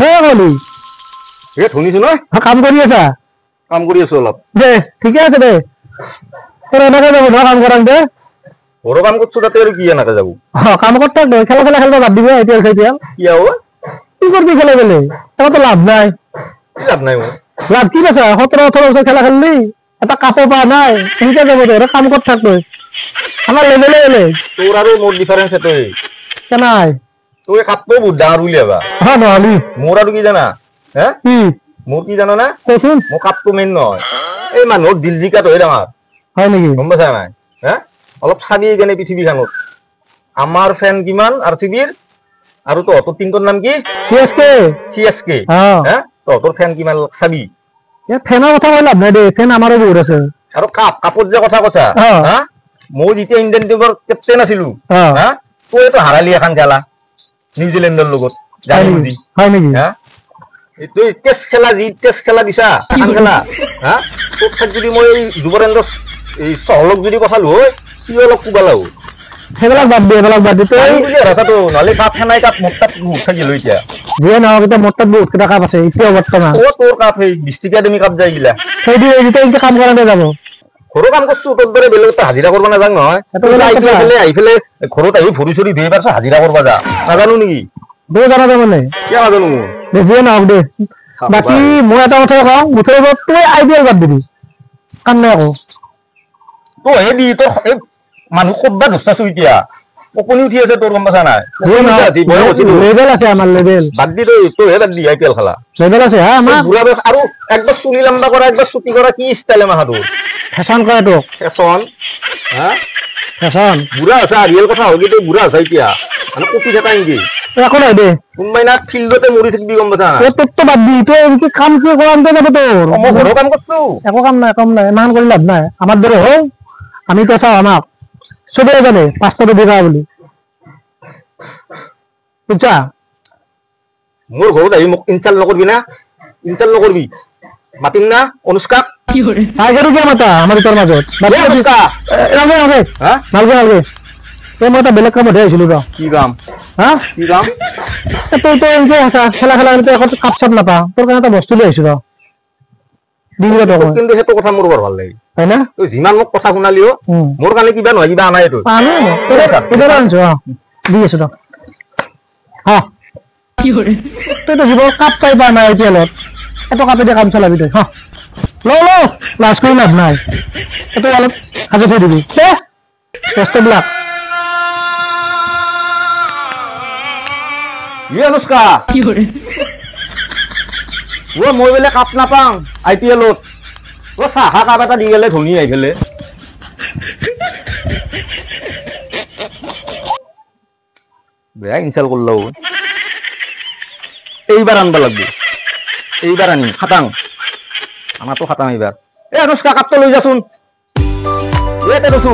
হে বলি এ শুনিছো নহয় কাম কৰি আছা কাম কৰি আছো অলপ দে ঠিকে আছে দে তোৰ এনেকে যাব ধৰ কাম কৰাং দে ঘৰৰ কাম করছো তাতে আর কি এনেকে যাবো কাম করতে থাক খেলা খেলা খেলবা বাদ দিব এতিয়া এতিয়া কি হবো কি করবি খেলে গেলে তো লাভ নাই কি লাভ নাই মোৰ লাভ কি আছে 17-18 বছর খেলা খেললি এটা কাপড় পা নাই ঠিক যাব দে কাম করতে থাক তুই আমার লেভেলে এলে তোর আর মোর ডিফারেন্স এটাই কেনাই তুই কাপড় বহুত ডাঙর উলিয়াবা হ্যাঁ নহলি মোর আর কি জানা হ্যাঁ কি মোর কি জানা না কচোন মোৰ কাপটো মেইন নহয় এই মানুহৰ দিল জিকাটো হয় ডাঙৰ হয় নেকি গম পাইছা নাই হ্যাঁ অলপ চাবি কেনে পৃথিৱীখনত আমাৰ ফেন কিমান আৰচিবিৰ আৰু তহঁতৰ টিমটোৰ নাম কি সিএসকে হ্যাঁ তহঁতৰ ফেন কিমান চাবি ফেনৰ কথা মই লাভ নাই দে ফেন আমাৰো বহুত আছে আৰু কাপৰ যে কথা কৈছা হা মই যেতিয়া ইণ্ডিয়ান টিমৰ কেপ্টেইন আছিলো হা তইতো হাৰালি এখন খেলা নিউজিলেণ্ডৰ লগত জানি বুজি হয় নেকি হা তুই টেস্ট খেলা দিছা খেলা হা তোক যদি মই যুৱৰেন্দ্ৰ এই চহলক যদি কথালো হয় কি অলপ কুবালাও সেইবিলাক বাদ দি তই বুজি ৰাস্তাটো নহলে কাপ খেনাই কাপ মোৰ তাত বহুত থাকিলো এতিয়া যিয়ে নহওক এতিয়া মোৰ তাত বহুত কেইটা কাপ আছে এতিয়া বৰ্তমান তোৰ কাপ সেই ডিষ্ট্ৰিক্ট একাডেমি কাপ যাই গিলা সেইটো এতিয়া কাম কৰাতে যাব ঘৰৰ কাম কৰছো তোৰ দৰে বেলেগ হাজিৰা কৰবা নাজান নহয় আহি ফেলে ঘৰত আহি ভৰি চৰি ধুই পারছ হাজিরা করবা যা নাজানো নেকি দে জানা যাব মানে কি নাজানো যিয়ে নহওক দে বাকী মই এটা কথা কওঁ মুঠৰ ওপৰত তই আইডিয়া বাদ দিবি কাম নাই আকৌ তো হে দি তোৰ মানুহ কব্বা ধরছাছো এতিয়া কপনি উঠি আছে তোর গম পাইছা নাই লেভেল আছে আমার লেভেল বাদ দি তো হে বাদ দি আইপিএল খেলা লেভেল আছে হ্যাঁ আমার বুড়া বেশ আৰু একবার চুলি লম্বা করা একবার ছুটি করা কি স্টাইলে মাহাতো ফ্যাশন করে তো ফ্যাশন হ্যাঁ ফ্যাশন বুড়া আছে রিয়েল কথা হই তুই বুড়া আছে এতিয়া মানে কপি থাকা নেকি এখন নাই দে কোনবাই না ফিল্ডতে মরি থাকবি গম পাইছা তোর তো বাদ দি তুই এমনি কাম কি করাম দে যাবে তোর মই ঘৰৰ কাম কৰছো একো কাম নাই ইমান কৰি লাভ নাই আমার দরে হয় আমি তো চাও আমাক সবে জানে 5টা বিঘা বলি বুঝছা মোর ঘৰত আহি মোক ইনচাল নকৰবি না ইনচাল নকৰবি মাতিম না অনুষ্কা তাই কি মাতা আমার তোর মাজত অনুষ্কা রাগে রাগে হ্যাঁ ভালকে ভালকে এই মই এটা বেলেগ কামত আহিছিলো ৰ কি কাম হা কি কাম তই তো এনকে খেলা এখন কাপ চাপ নাপা তোর কাৰণে এটা বস্তু লৈ আহিছো ৰ দিবিৰা তো কিন্তু সেইটো কথা মোৰ বৰ ভাল লাগে হয় না তই যিমান মোক কথা শুনালিও মোৰ কাৰণে কিবা নহয় কিবা আনাই তই পানো তোৰ আনছো দি আছো ৰ হা কি কৰে তই তো জীৱ কাপ পাই পা নাই এতিয়ালত এটো কাপে দে কাম চলাবি তই হা ল লাজ কৰি লাভ নাই এটো অলপ হাজত থৈ দিবি টেষ্টবিলাক অনুষ্কা কি কৰে মই বোলে কাপ নাপাওঁ আইপিএলত চাহা কাপ এটা দি গেলে ধনী আহি ফেলে বেয়া ইনচাল করলো এইবার আনবা লাগবে এইবার আনিম খাটাং আমারতো খাটাং এইবার অনুষ্কা কাপটা লৈ যাচোন এতে ৰচো